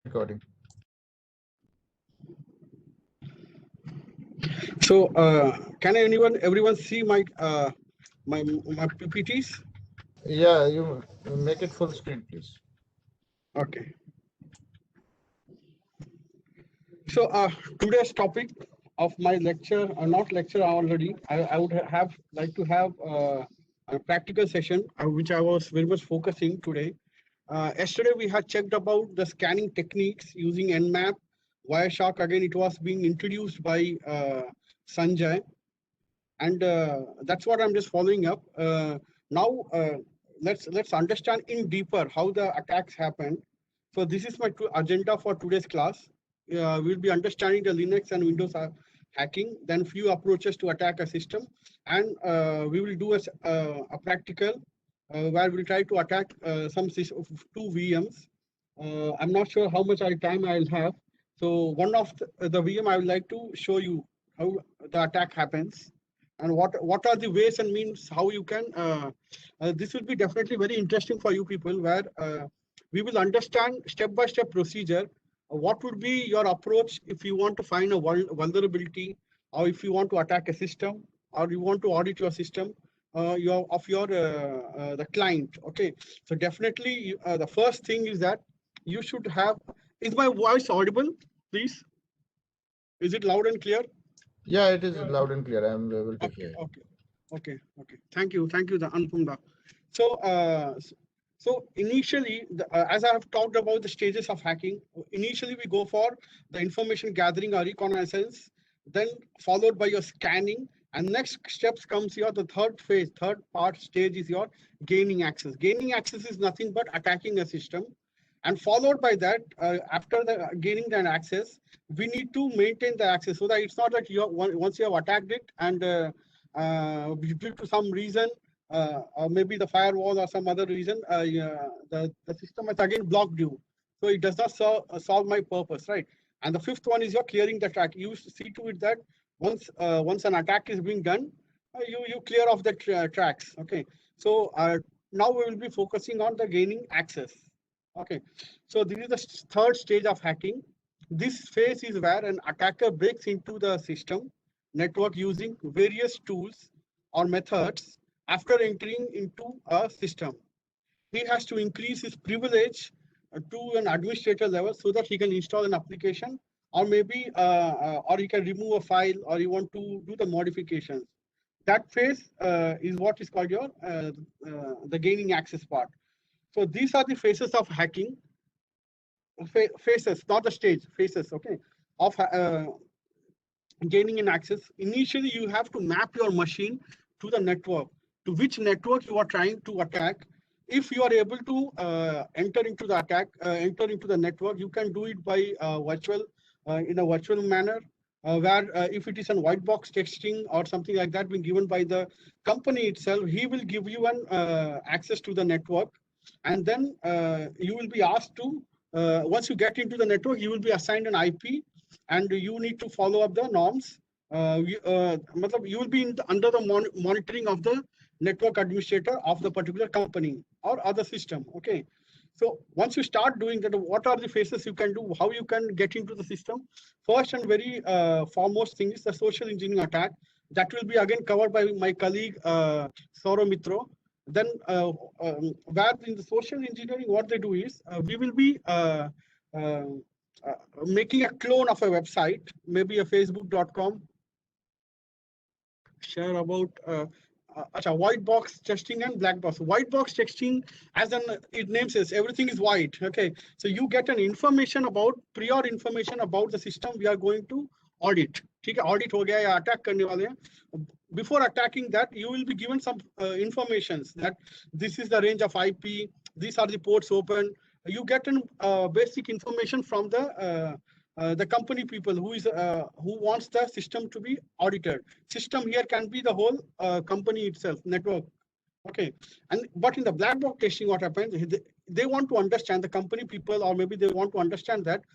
Recording. So, can everyone see my PPTs? Yeah, you make it full screen, please. Okay. So, today's topic of my lecture, not lecture already. I would have like to have a practical session, which I was very much focusing today. Yesterday we had checked about the scanning techniques using Nmap, Wireshark. Again, it was being introduced by Sanjay, and that's what I'm just following up. Now let's understand in deeper how the attacks happen. So this is my agenda for today's class. We'll be understanding the Linux and Windows hacking, then few approaches to attack a system, and we will do a practical where we'll try to attack two VMs. I'm not sure how much time I'll have. So one of the VM I would like to show you how the attack happens and what are the ways and means how you can this will be definitely very interesting for you people, where we will understand step-by-step procedure. What would be your approach if you want to find a vulnerability, or if you want to attack a system, or you want to audit your system, the client. Okay, so definitely the first thing is that you should have. Is my voice audible, please? Is it loud and clear? Yeah, it is loud and clear. I am able to hear. Okay. Thank you, the Anupamda. So, so initially, as I have talked about the stages of hacking, initially we go for the information gathering or reconnaissance, then followed by your scanning, and next steps comes your the third part stage is your gaining access. Gaining access is nothing but attacking a system, and followed by that, after the gaining that access, we need to maintain the access so that it's not that once you have attacked it and due to some reason, or maybe the firewall or some other reason, the system has again blocked you. So it does not solve my purpose, right? And the fifth one is you're clearing the track. You see to it that once an attack is being done, you clear off the tracks. Okay. So now we will be focusing on the gaining access. Okay. So this is the third stage of hacking. This phase is where an attacker breaks into the system network using various tools or methods. After entering into a system, he has to increase his privilege to an administrator level so that he can install an application, or maybe or he can remove a file, or you want to do the modifications. That phase is what is called your the gaining access part. So these are the phases of hacking. Phases, not the stage, phases, okay, of gaining an access. Initially, you have to map your machine to the network, to which network you are trying to attack. If you are able to enter into the network, you can do it by in a virtual manner, where if it is a white box texting or something like that being given by the company itself, he will give you an access to the network, and then you will be asked to, once you get into the network, you will be assigned an IP, and you need to follow up the norms. You will be under the monitoring of the network administrator of the particular company or other system. Okay. So once you start doing that, what are the phases you can do, how you can get into the system? First and very foremost thing is the social engineering attack. That will be again covered by my colleague Saurav Mitro. Then where in the social engineering, what they do is we will be making a clone of a website, maybe a facebook.com, share about white box testing and black box. White box testing, as it name says, everything is white. Okay, so you get an information about prior information about the system we are going to audit. ठीक है, audit हो गया या attack करने वाले हैं. Before attacking that, you will be given some informations that this is the range of IP, these are the ports open. You get an basic information from the company people who wants the system to be audited. System here can be the whole company itself, network. Okay, but in the black box testing, what happens? They want to understand, the company people, or maybe they want to understand that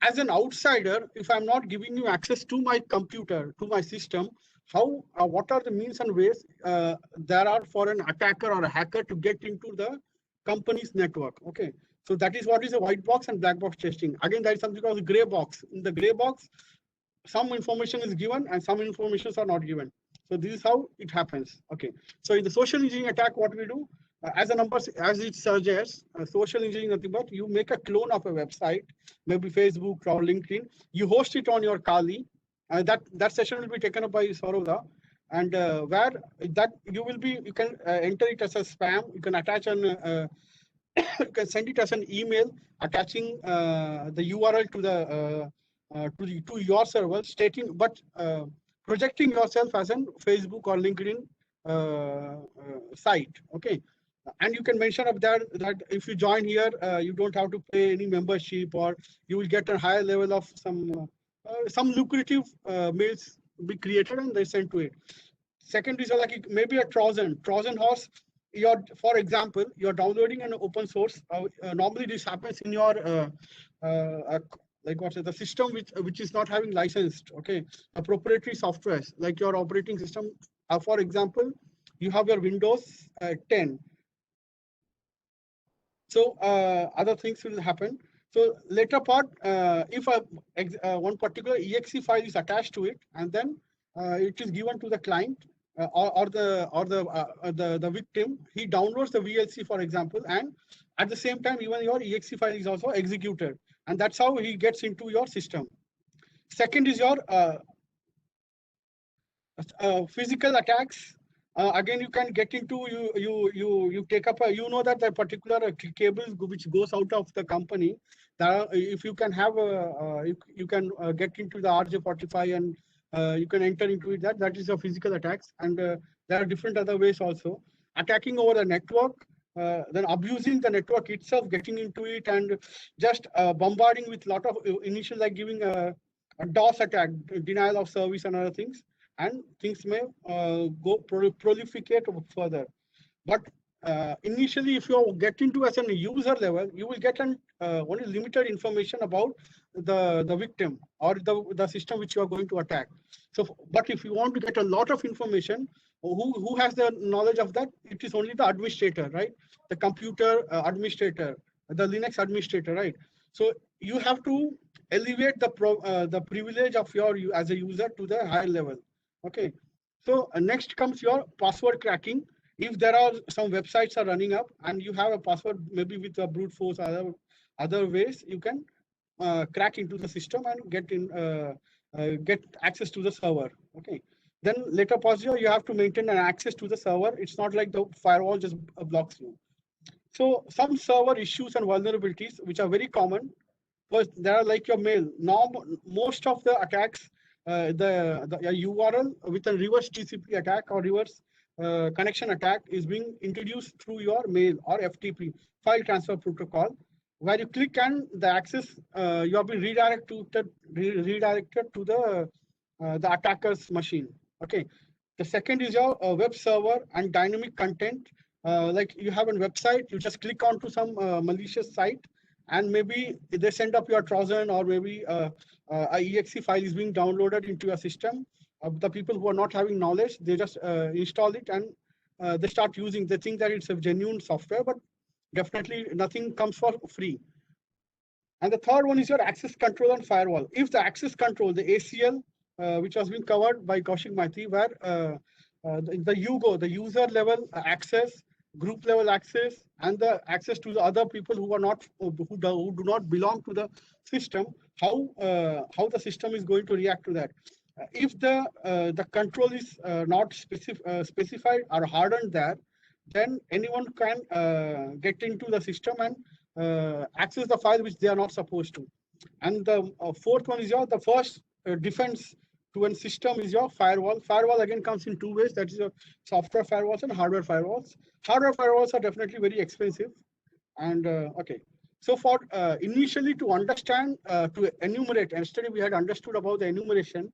as an outsider, if I'm not giving you access to my computer, to my system, how what are the means and ways there are for an attacker or a hacker to get into the company's network? Okay, So that is what is a white box and black box testing. Again, that is something called gray box. In the gray box, some information is given and some informations are not given. So this is how it happens. Okay. So in the social engineering attack, what we do, as a number, as it suggests, social engineering nothing but you make a clone of a website, maybe Facebook or LinkedIn. You host it on your Kali. That session will be taken up by Saurabh, and where that you can enter it as a spam. You can attach an you can send it as an email attaching the URL to your server, stating projecting yourself as an Facebook or LinkedIn site. Okay, and you can mention up there that if you join here, you don't have to pay any membership, or you will get a higher level of some lucrative mails be created and they sent to it. Second is like maybe a Trojan horse. For example, you're downloading an open source. Normally, this happens in your like what's it, the system which is not having licensed. Okay, a proprietary software like your operating system. For example, you have your Windows 10. So other things will happen. So later part, if one particular exe file is attached to it, and then it is given to the client or the victim, he downloads the VLC, for example, and at the same time, even your exe file is also executed, and that's how he gets into your system. Second is your physical attacks. Again, you can get into you take up a, you know that the particular cable which goes out of the company. If you can have you can get into the RJ45 and you can enter into it. That is a physical attacks, and there are different other ways also. Attacking over the network, then abusing the network itself, getting into it, and just bombarding with lot of initial, like giving a DOS attack, denial of service and other things. And things may proliferate further. But initially, if you get into as a user level, you will get only limited information about the victim or the system which you are going to attack. So, but if you want to get a lot of information, who has the knowledge of that? It is only the administrator, right? The computer administrator, the Linux administrator, right? So you have to elevate the privilege of you as a user to the higher level. Okay, so next comes your password cracking. If there are some websites are running up and you have a password, maybe with a brute force or other ways, you can crack into the system and get access to the server. Okay, then later posture, you have to maintain an access to the server. It's not like the firewall just blocks you. So some server issues and vulnerabilities which are very common, because there are like your mail. Now most of the attacks, the URL with a reverse TCP attack or reverse connection attack is being introduced through your mail or FTP, file transfer protocol, where you click and the access you have been redirected to the attacker's machine. Okay. The second is your web server and dynamic content. Like you have a website, you just click onto some malicious site, and maybe they send up your Trojan, or maybe a exe file is being downloaded into your system. The people who are not having knowledge, they just install it and they start using. They think that it's a genuine software, but definitely nothing comes for free. And the third one is your access control and firewall. If the access control, the ACL, which has been covered by Kaushik Maiti, where the UGO, the user level access, group level access, and the access to the other people who are not who do not belong to the system, how the system is going to react to that. If the control is not specified or hardened there, then anyone can get into the system and access the file which they are not supposed to. And the fourth one is the first defense to a system is your firewall. Firewall again comes in two ways. That is your software firewalls and hardware firewalls. Hardware firewalls are definitely very expensive. And okay, so for initially to understand, to enumerate, yesterday we had understood about the enumeration.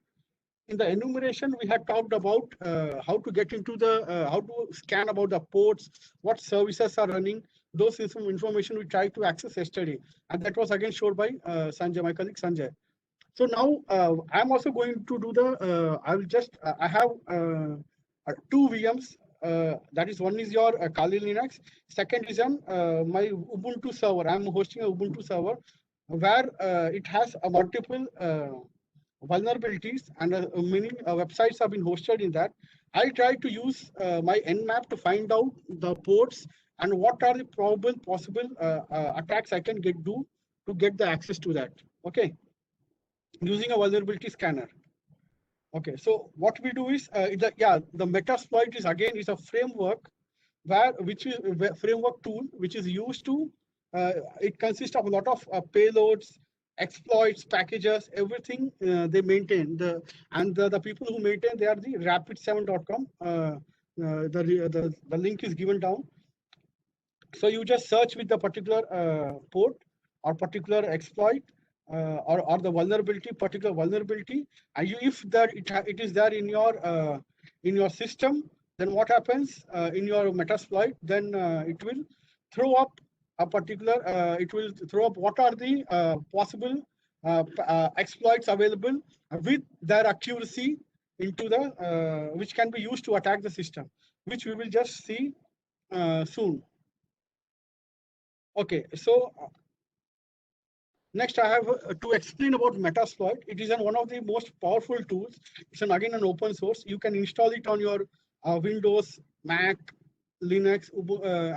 In the enumeration, we had talked about how to get into the, how to scan about the ports, what services are running. Those is some information we tried to access yesterday. And that was again showed by Sanjay, my colleague Sanjay. So now I'm also going to do the, I will just, I have 2 VMs that is one is your Kali Linux. Second is on my Ubuntu server. I'm hosting a Ubuntu server where it has a multiple vulnerabilities and many websites have been hosted in that. I try to use my Nmap to find out the ports and what are the probable possible attacks I can do to get the access to that. Okay, using a vulnerability scanner. Okay, so what we do is the Metasploit is again is a framework which is a framework tool which is used to it consists of a lot of payloads, exploits, packages, everything they maintain. The people who maintain, they are the rapid7.com. The link is given down. So you just search with the particular port or particular exploit or the vulnerability, particular vulnerability, and if that it is there in your system, then what happens in your Metasploit? Then it will throw up a particular. It will throw up what are the possible exploits available with their accuracy into the which can be used to attack the system, which we will just see soon. Okay, so next I have to explain about Metasploit. It is one of the most powerful tools. It's again an open source. You can install it on your Windows, Mac, Linux,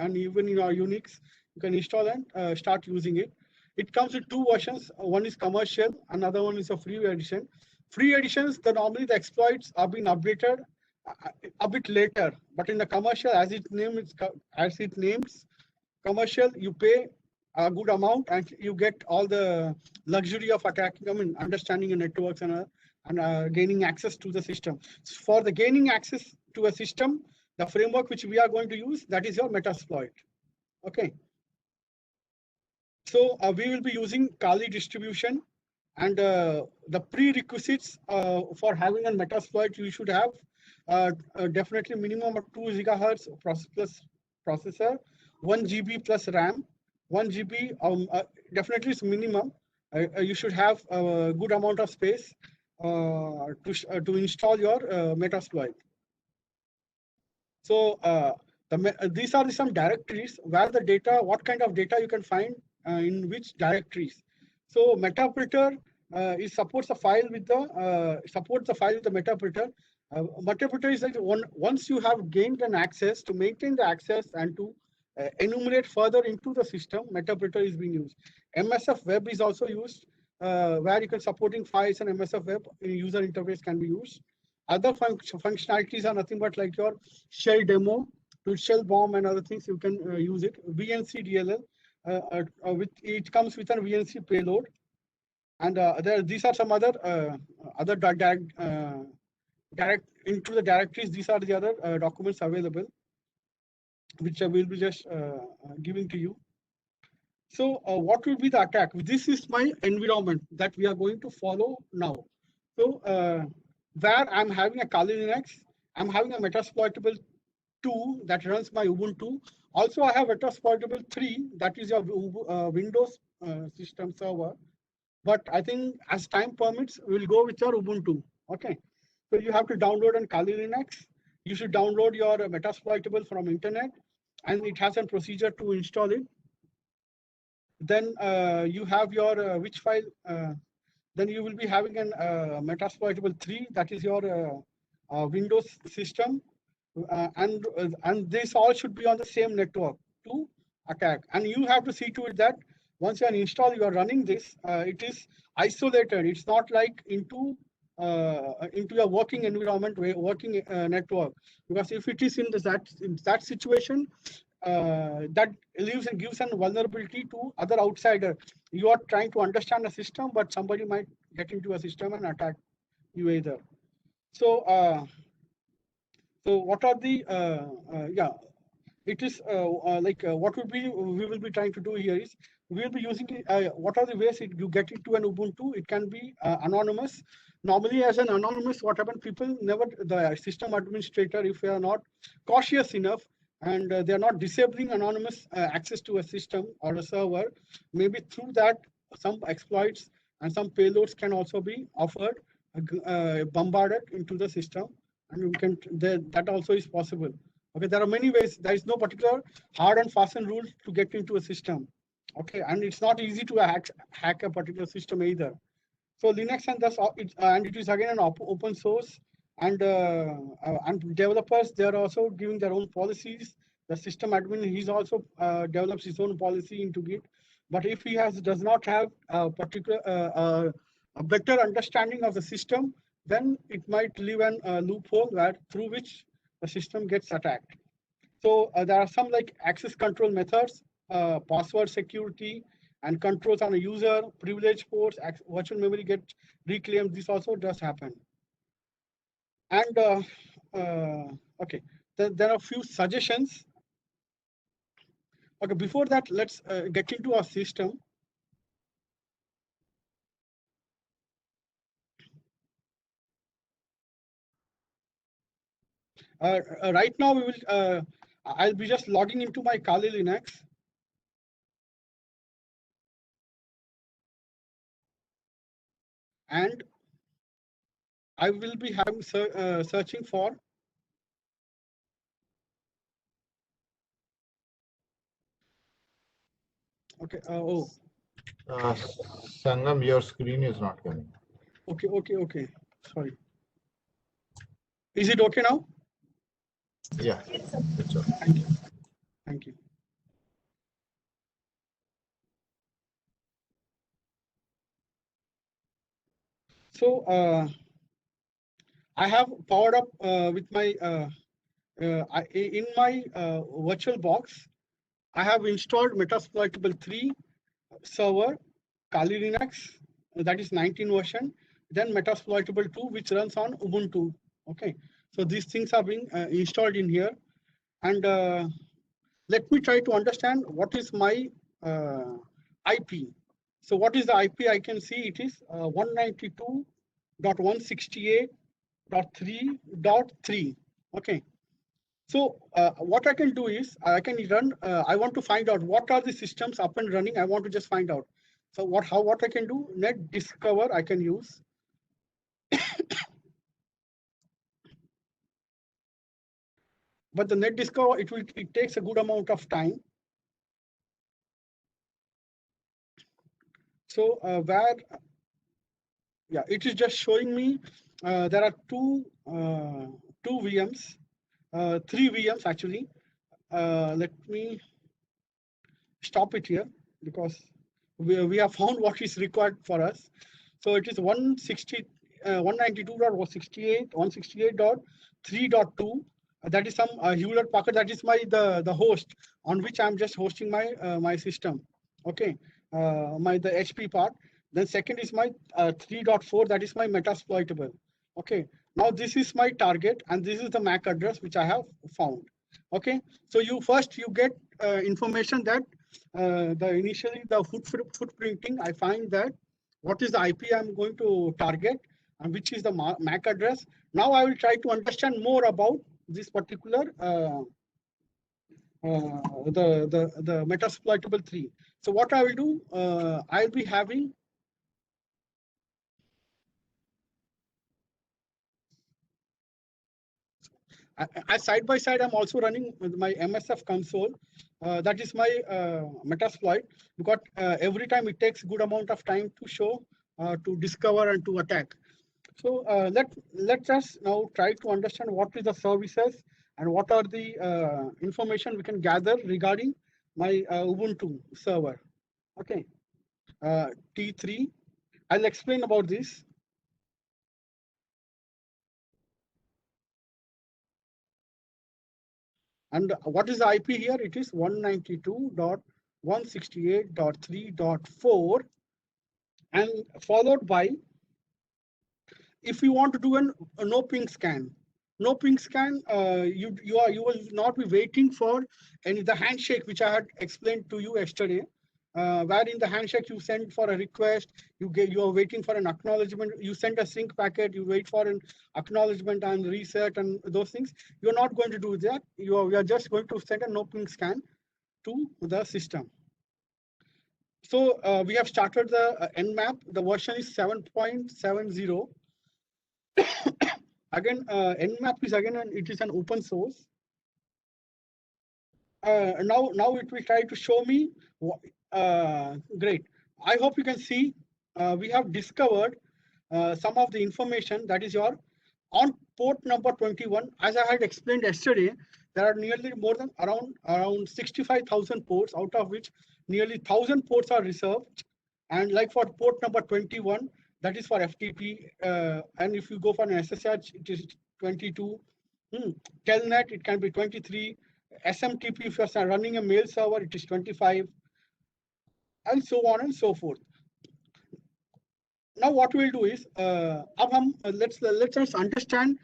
and even in your Unix. You can install and start using it. It comes with two versions. One is commercial, another one is a free edition. Free editions, normally the exploits are being updated a bit later, but in the commercial, as it names, commercial, you pay a good amount and you get all the luxury of attacking, understanding your networks and gaining access to the system. For the gaining access to a system, the framework which we are going to use, that is your Metasploit. Okay. So we will be using Kali distribution, and the prerequisites for having a Metasploit, you should have definitely minimum of 2 gigahertz processor, 1 GB plus RAM, 1 GB, definitely it's minimum. You should have a good amount of space to install your Metasploit. So these are some directories where the data, what kind of data you can find in which directories. So Metapreter supports a file with the Metapreter. Metapreter is like once you have gained an access, to maintain the access and to enumerate further into the system, Metapreter is being used. MSF Web is also used, where you can supporting files and MSF Web user interface can be used. Other functionalities are nothing but like your shell demo, to shell bomb and other things. You can use it. VNC DLL, it comes with a VNC payload, and these are some other direct into the directories. These are the other documents available, which I will be just giving to you. So what will be the attack? This is my environment that we are going to follow now. So where I'm having a Kali Linux, I'm having a Metasploitable 2 that runs my Ubuntu. Also, I have Metasploitable 3, that is your Windows system server. But I think as time permits, we'll go with your Ubuntu. Okay. So you have to download on Kali Linux. You should download your Metasploitable from internet, and it has a procedure to install it. Then you have your which file? Then you will be having an Metasploitable 3, that is your Windows system, and this all should be on the same network to attack. And you have to see to it that once you are installed, you are running this. It is isolated. It's not like into your working environment, working network. Because if it is in that situation, that leaves and gives a vulnerability to other outsider. You are trying to understand the system, but somebody might get into a system and attack you either. So, so what are the it is what we will be trying to do here is we will be using what are the ways you get into an Ubuntu. It can be anonymous. Normally, as an anonymous, what happens? People never, the system administrator, if they are not cautious enough, and they are not disabling anonymous access to a system or a server, maybe through that some exploits and some payloads can also be offered, bombarded into the system, and we can that also is possible. Okay, there are many ways. There is no particular hard and fast and rule to get into a system. Okay, and it's not easy to hack a particular system either. So Linux and it is again an open source, and developers, they are also giving their own policies. The system admin, he's also develops his own policy into Git. But if he does not have a particular a better understanding of the system, then it might leave a loophole through which the system gets attacked. So there are some like access control methods, password security, and controls on a user, privilege ports, virtual memory get reclaimed. This also does happen. And okay, there are a few suggestions. Okay, before that, let's get into our system. Right now, we will. I'll be just logging into my Kali Linux. And I will be having searching for. Okay. Sangam, your screen is not coming. Okay. Sorry. Is it okay now? Yeah. It's okay. Thank you. So I have powered up with my in my virtual box. I have installed Metasploitable 3 server, Kali Linux, that is 19 version. Then Metasploitable 2, which runs on Ubuntu. Okay, so these things are being installed in here, and let me try to understand what is my IP. So what is the IP? I can see it is 192.168.3.3. Okay. So what I can do is I can run. I want to find out what are the systems up and running. I want to just find out. So what I can do? Net discover I can use. But the net discover, it takes a good amount of time. So it is just showing me there are two VMs, three VMs actually. Let me stop it here because we have found what is required for us. So it is 168.168.3.2. That is some Hewlett Packard. That is the host on which I'm just hosting my my system. Okay, the HP part. Then second is my 3.4. That is my Metasploitable. Okay. Now this is my target, and this is the MAC address which I have found. Okay. So you get information that initially the footprinting. I find that what is the IP I'm going to target and which is the MAC address. Now I will try to understand more about this particular the Metasploitable 3. So what I will do, I'll be having side by side. I'm also running with my MSF console. That is my Metasploit, because every time it takes good amount of time to show, to discover and to attack. So let us now try to understand what is the services and what are the information we can gather regarding my Ubuntu server. Okay, T3. I'll explain about this. And what is the IP here? It is 192.168.3.4, and followed by, if you want to do a no ping scan, you will not be waiting for the handshake which I had explained to you yesterday. Where in the handshake you send for a request, you are waiting for an acknowledgement, you send a sync packet, you wait for an acknowledgement and reset and those things. You're not going to do that. We are just going to send a no ping scan to the system. So we have started the Nmap. The version is 7.70. Again, Nmap is it is an open source. now it will try to show me. Great. I hope you can see we have discovered some of the information that is your on port number 21. As I had explained yesterday, there are nearly more than around 65,000 ports, out of which nearly 1,000 ports are reserved. And like for port number 21, that is for FTP. And if you go for an SSH, it is 22. Telnet, it can be 23. SMTP, if you're running a mail server, it is 25, and so on and so forth. Now what we'll do is, let's just understand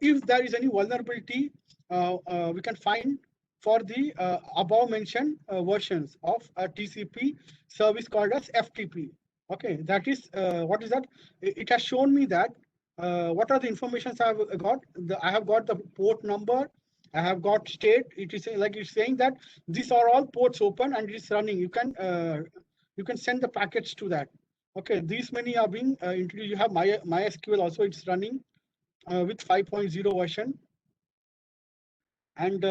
if there is any vulnerability we can find for the above mentioned versions of a TCP service called as FTP. Okay, that is what is that? It has shown me that what are the informations I have got. I have got the port number. I have got state. It is like it's saying that these are all ports open and it is running. You can send the packets to that. Okay, these many are being introduced. You have MySQL also. It's running with 5.0 version, and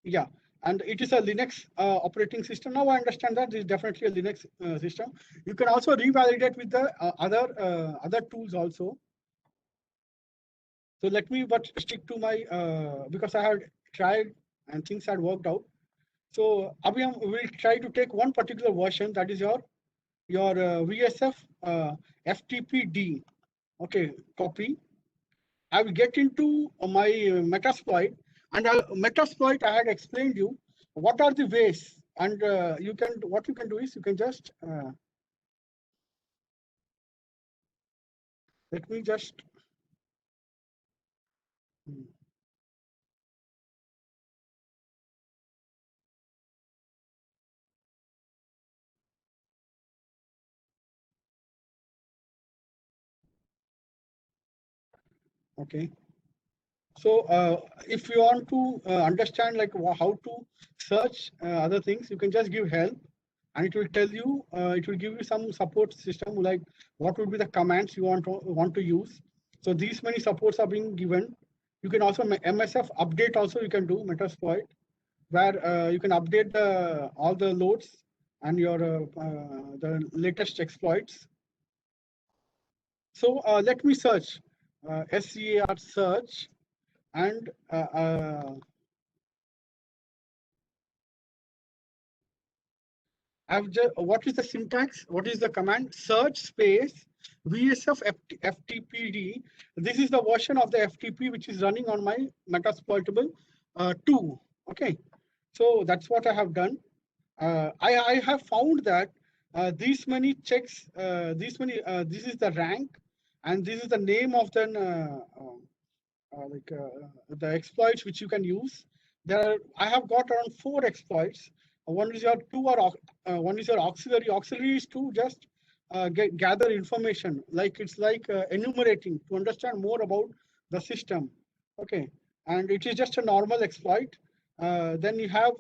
yeah, and it is a Linux operating system. Now I understand that this is definitely a Linux system. You can also revalidate with the other tools also. So let me but stick to my because I had tried and things had worked out. So Abhiyam will try to take one particular version, that is your VSF FTPD. Okay, copy. I will get into my Metasploit, and Metasploit I had explained you what are the ways, and what you can do is you can just let me just okay. So if you want to understand like how to search other things, you can just give help, and it will tell you. It will give you some support system like what would be the commands you want to use. So these many supports are being given. You can also MSF update also you can do Metasploit, where you can update all the loads and your the latest exploits. So let me search SCAR search. And what is the syntax? What is the command? Search space VSF FTPD. This is the version of the FTP which is running on my Metasploitable 2. Okay, so that's what I have done. I have found that these many checks, this is the rank, and this is the name of the the exploits which you can use. I have got around 4 exploits. One is your one is your auxiliary. Auxiliary is to just gather information. Like it's like enumerating to understand more about the system. Okay, and it is just a normal exploit. Then you have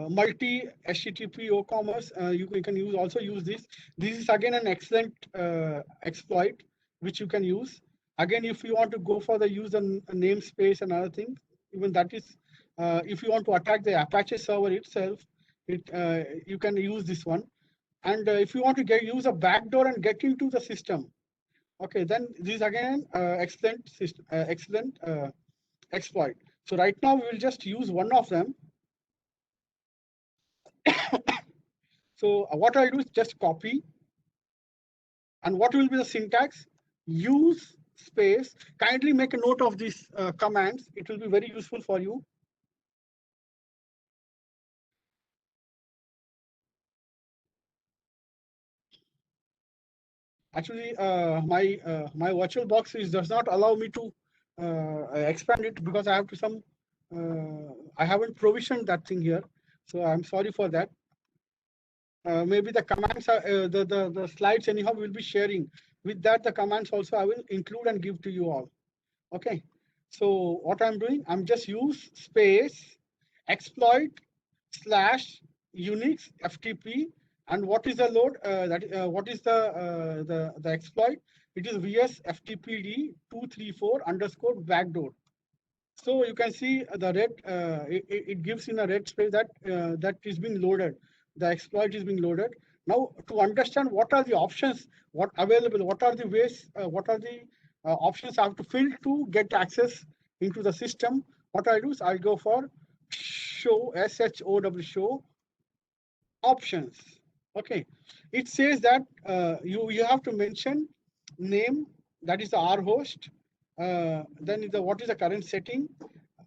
multi HTTP OCommerce. You can also use this. This is again an excellent exploit which you can use. Again, if you want to go for the user namespace and other things, even that is, if you want to attack the Apache server itself, you can use this one. And if you want to use a backdoor and get into the system, okay, then this is again excellent exploit. So right now we will just use one of them. So what I'll do is just copy. And what will be the syntax? Use space. Kindly make a note of these commands. It will be very useful for you. Actually, my virtual box does not allow me to expand it because I have to I haven't provisioned that thing here. So I'm sorry for that. Maybe the commands are the slides anyhow we'll be sharing. With that, the commands also I will include and give to you all. Okay. So what I'm doing, I'm just use space exploit / Unix FTP. And what is the load? What is the exploit? it is VS FTPD 234 underscore backdoor. So you can see the red, it gives in a red space that that is being loaded. The exploit is being loaded. Now to understand what are the options, what available, what are the ways, what are the options I have to fill to get access into the system. What I do is I go for show, SHOW, show options. Okay, it says that you have to mention name, that is the R host, then what is the current setting,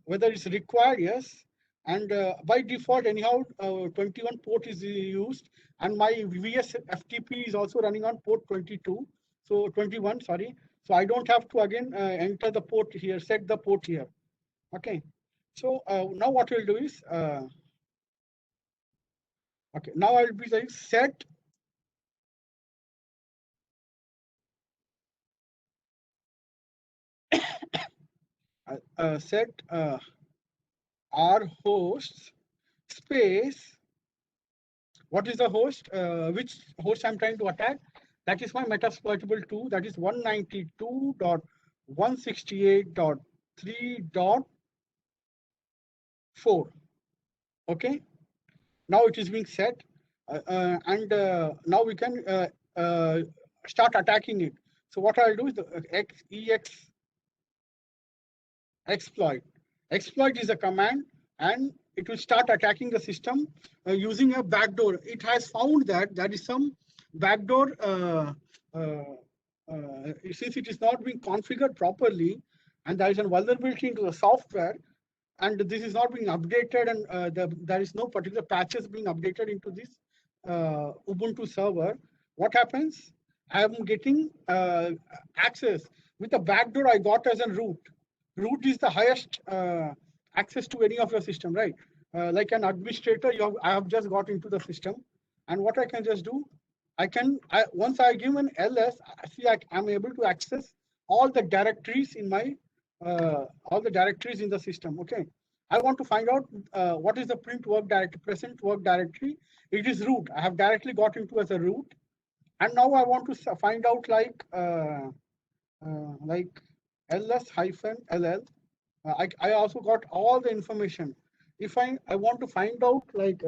whether it's required, yes, and by default anyhow 21 port is used, and my VS FTP is also running on port 22, so 21, sorry, so I don't have to again enter the port here, set the port here. Okay, so now what we'll do is okay, now I'll be saying set set R hosts space. What is the host? Which host I'm trying to attack? That is my Metasploitable 2. That is 192.168.3.4. Okay. Now it is being set, and now we can start attacking it. So what I'll do is the ex exploit. Exploit is a command, and it will start attacking the system using a backdoor. It has found that there is some backdoor, since it is not being configured properly, and there is a vulnerability into the software, and this is not being updated, and there is no particular patches being updated into this Ubuntu server. What happens? I am getting access with the backdoor I got as a root. Root is the highest access to any of your system, right? Like an administrator, I have just got into the system, and what I can just do, once I give an ls, see I'm able to access all the directories in my all the directories in the system. Okay, I want to find out what is the print work directory, present work directory. It is root. I have directly got into as a root, and now I want to find out like ls-ll. I also got all the information. If I want to find out like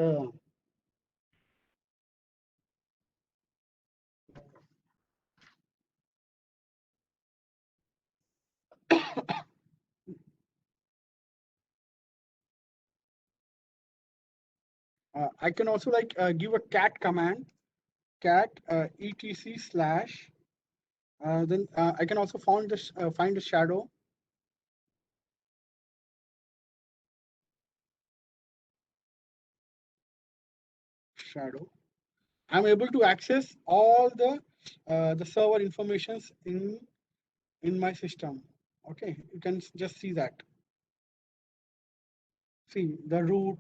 I can also like give a cat command, cat etc/ then I can also find the shadow. I'm able to access all the server informations in my system. Okay, you can just see that. See the root,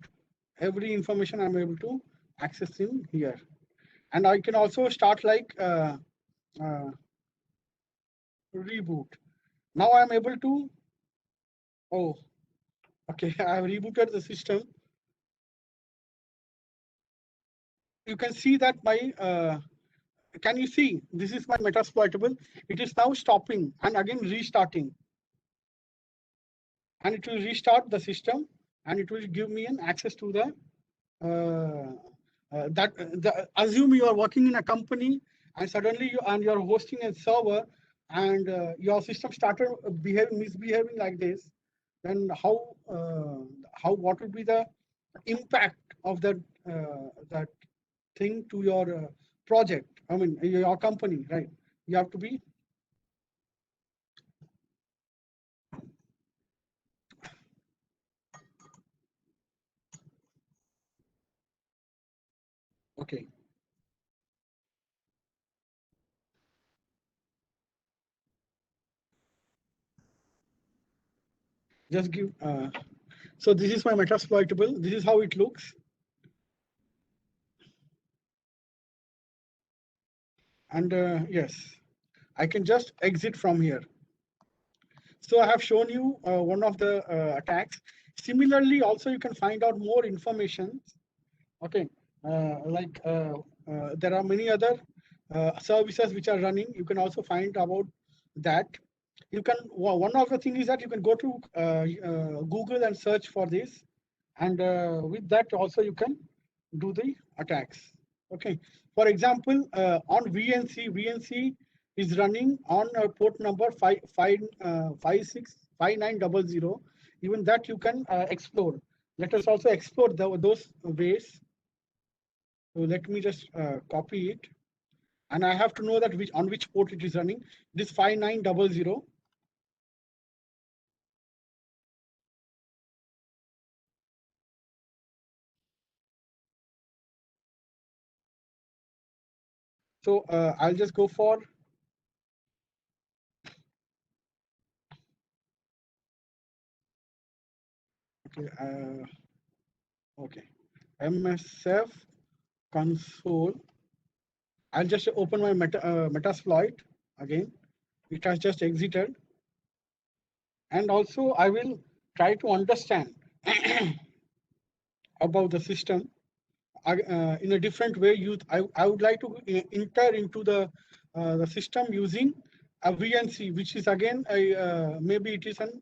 every information I'm able to access in here, and I can also start like reboot. Now I'm able to. Oh, okay. I have rebooted the system. You can see that my. Can you see? This is my Metasploitable. It is now stopping and again restarting, and it will restart the system, and it will give me an access to the assume you are working in a company, and suddenly you're hosting a server, and your system started misbehaving like this. Then what would be the impact of that thing to your project? I mean, your company, right? You have to be. Okay. Just give. So this is my Metasploitable. This is how it looks. And yes, I can just exit from here. So I have shown you one of the attacks. Similarly, also you can find out more information. Okay, there are many other services which are running. You can also find about that. You can, one of the thing is that you can go to Google and search for this, and with that also you can do the attacks. Okay, for example, on VNC is running on port number 5900. Even that you can explore. Let us also explore those ways. So let me just copy it, and I have to know that on which port it is running. This 5900. So I'll just go for okay, MSF console. I'll just open my Metasploit again. It has just exited, and also I will try to understand about the system in a different way. I would like to enter into the system using a VNC, which is again maybe it is an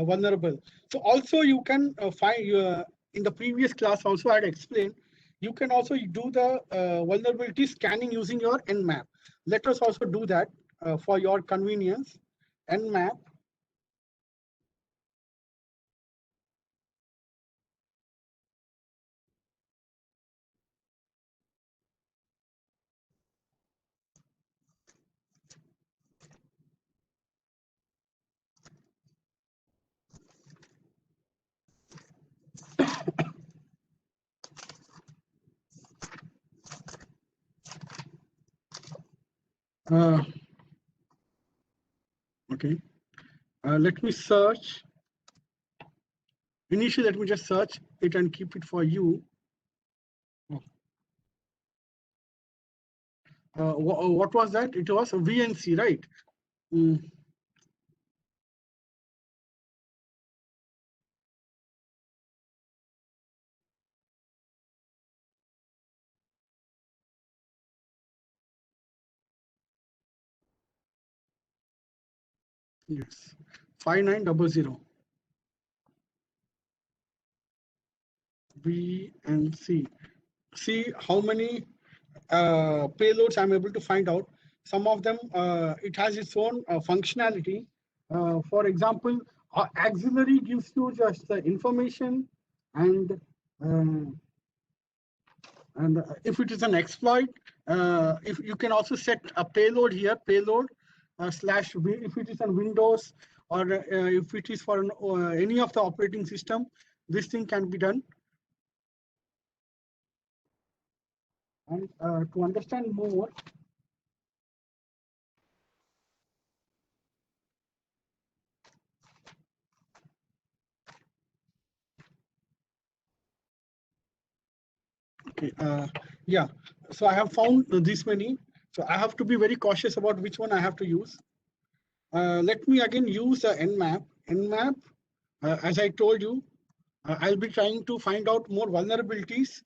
vulnerable. So also you can find in the previous class also I had explained, you can also do the vulnerability scanning using your Nmap. Let us also do that for your convenience. Nmap. Okay, let me search. Initially, let me just search it and keep it for you. What was that? It was a VNC, right? Mm. Yes, 5900 VNC. See how many payloads I'm able to find out. Some of them, it has its own functionality. For example, auxiliary gives you just the information, and if it is an exploit, if you can also set a payload here, payload slash if it is on Windows, or if it is for any of the operating system, this thing can be done. And to understand more, okay, yeah. So I have found this many. So I have to be very cautious about which one I have to use. Let me again use the Nmap. Nmap, as I told you, I'll be trying to find out more vulnerabilities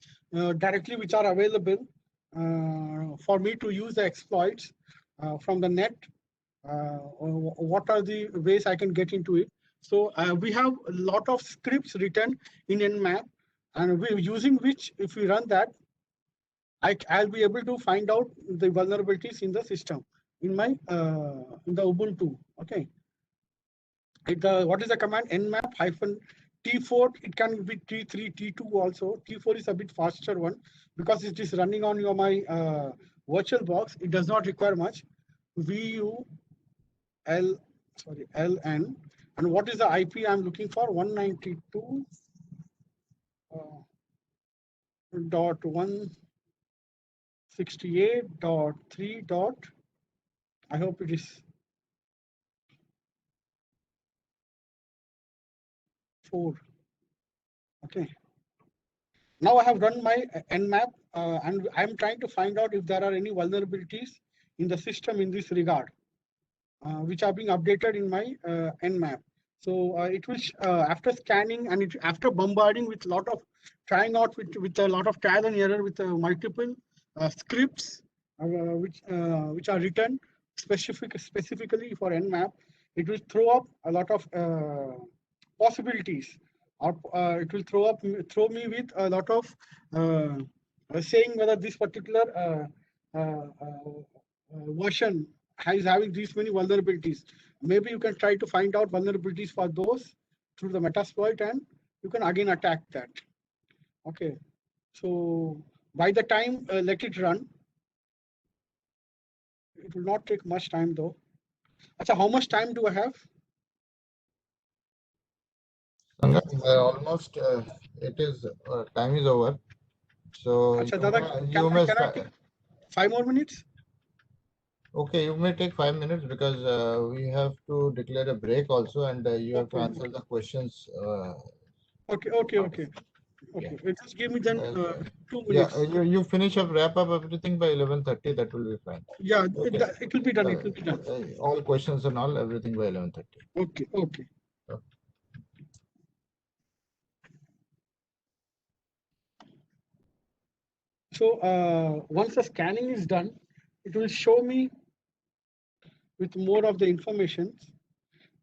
directly which are available for me to use the exploits from the net. What are the ways I can get into it? So we have a lot of scripts written in Nmap, and we're using which, if we run that, I'll be able to find out the vulnerabilities in the system in my in the Ubuntu. Okay. What is the command? Nmap hyphen T4. It can be T3, T2 also. T4 is a bit faster one because it is running on my virtual box. It does not require much. VUL, sorry, LN. And what is the IP I'm looking for? 192 dot 168.3 dot. I hope it is 4. Okay. Now I have run my Nmap and I'm trying to find out if there are any vulnerabilities in the system in this regard, which are being updated in my Nmap. So it will, after scanning and after bombarding with a lot of, trying out with a lot of trial and error with multiple scripts, which are written specifically for Nmap, it will throw up a lot of possibilities, or it will throw me with a lot of saying whether this particular version is having these many vulnerabilities. Maybe you can try to find out vulnerabilities for those through the Metasploit, and you can again attack that. Okay, so by the time let it run, it will not take much time though. Achha, how much time do I have? Almost it is time is over. So Achha, Dada, you may can I take 5 more minutes? Okay, you may take 5 minutes because we have to declare a break also, and you have to answer the questions. Okay. Yeah. Just give me then 2 Yeah, minutes. you finish up, wrap up everything by 11:30. That will be fine. Yeah, Okay. it will be done. It will be done. All questions and all, everything by 11:30. Okay. So once the scanning is done, it will show me with more of the information.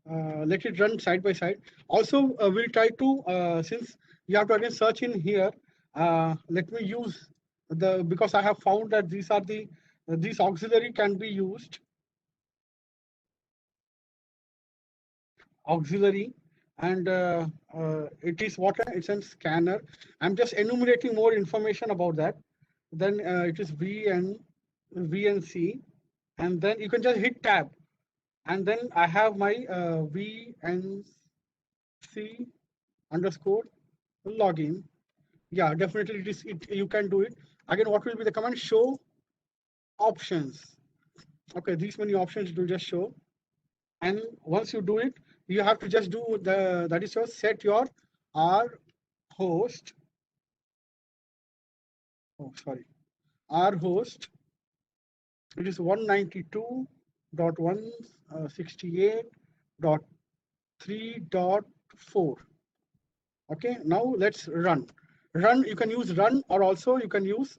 Let it run side by side. Also, we'll try to, since you have to again search in here, let me use because I have found that these are these auxiliary can be used. Auxiliary, and it is what? It's a scanner. I'm just enumerating more information about that. Then it is VNC, and then you can just hit tab, and then I have my VNC underscore login. Yeah, definitely it is. You can do it. Again, what will be the command? Show options. Okay, these many options it will just show. And once you do it, you have to just do that is your set your R host. Oh, sorry. R host. It is 192.168.3.4. Okay, now let's run. You can use run, or also you can use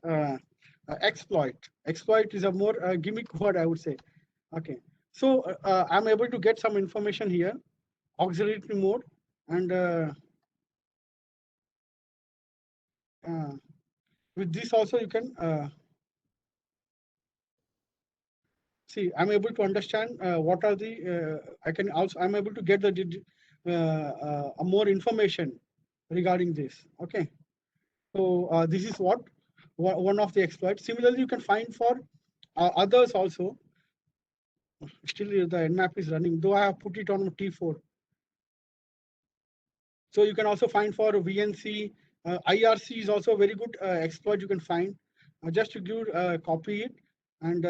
exploit. Exploit is a more gimmick word, I would say. Okay, so I'm able to get some information here, auxiliary mode, and with this also you can see. I'm able to understand what are the. I'm able to get the more information regarding this. Okay, so this is what one of the exploits. Similarly, you can find for others also. Still, the Nmap is running, though I have put it on T4. So you can also find for VNC. IRC is also a very good exploit you can find. Just to give copy it and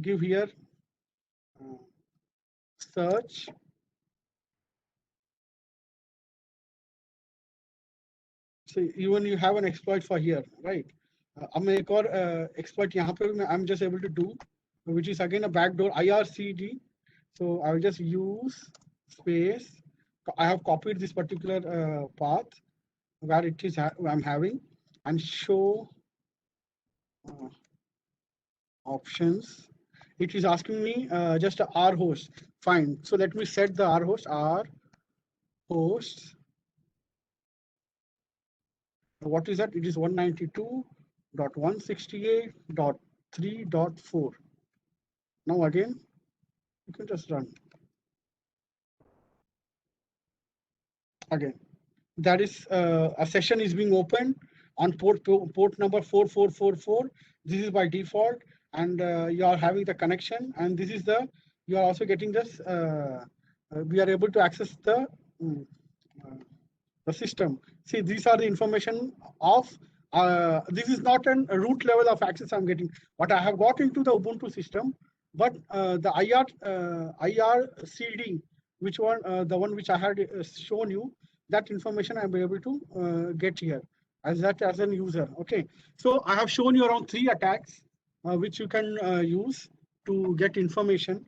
give here search. So even you have an exploit for here, right? अब मैं एक और exploit यहाँ पे I'm just able to do, which is again a backdoor IRCD. So I will just use space. I have copied this particular path where it is I'm having, and show options. It is asking me just a R host. Fine. So let me set the R host. R host. What is that? It is 192.168.3.4. Now again, you can just run. Again, that is a session is being opened on port number 4444. This is by default, and you are having the connection, and this is you are also getting this. We are able to access the system. See, these are the information of. This is not a root level of access I'm getting. What I have got into the Ubuntu system, but the IRCD, which one, the one which I had shown you, that information I'll be able to get here as an user. Okay, so I have shown you around 3 attacks which you can use to get information.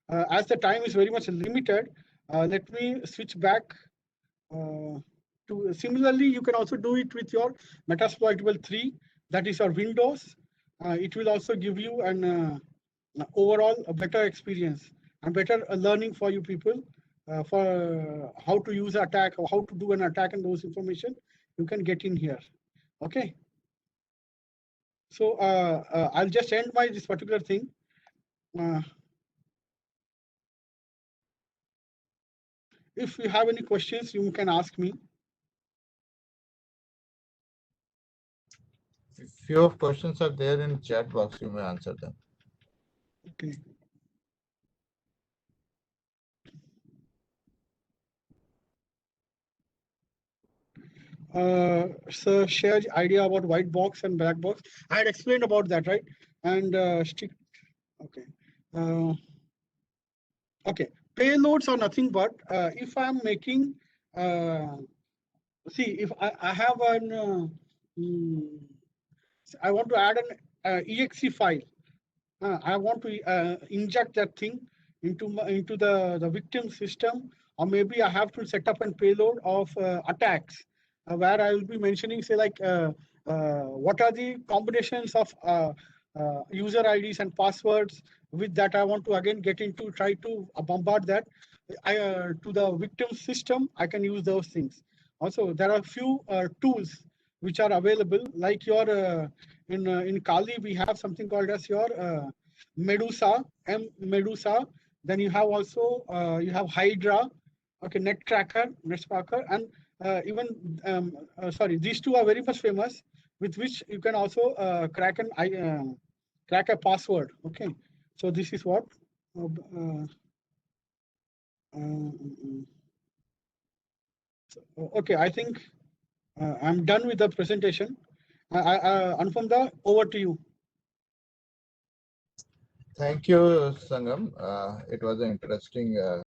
As the time is very much limited, let me switch back to. Similarly, you can also do it with your Metasploitable 3, that is your Windows. it will also give you an overall a better experience and better learning for you people for how to use attack or how to do an attack, and those information you can get in here. Okay. So I'll just end by this particular thing. If you have any questions, you can ask me. Few of questions are there in chat box. You may answer them. Okay. So share the idea about white box and black box. I had explained about that, right? And stick. Okay. Okay. Payloads are nothing but if I'm making. See, if I have an. I want to add an exe file. I want to inject that thing into the victim system, or maybe I have to set up a payload of attacks where I will be mentioning, say, like what are the combinations of user IDs and passwords with that I want to again get into, try to bombard that to the victim system. I can use those things. Also, there are a few tools which are available, like your in Kali, we have something called as your Medusa, Medusa. Then you have also you have Hydra, okay, NetCracker, NetSparker, and even sorry, these two are very much famous, with which you can also crack a password. Okay, so this is what. Okay, I think I'm done with the presentation. Anupamda, over to you. Thank you, Sangam. It was an interesting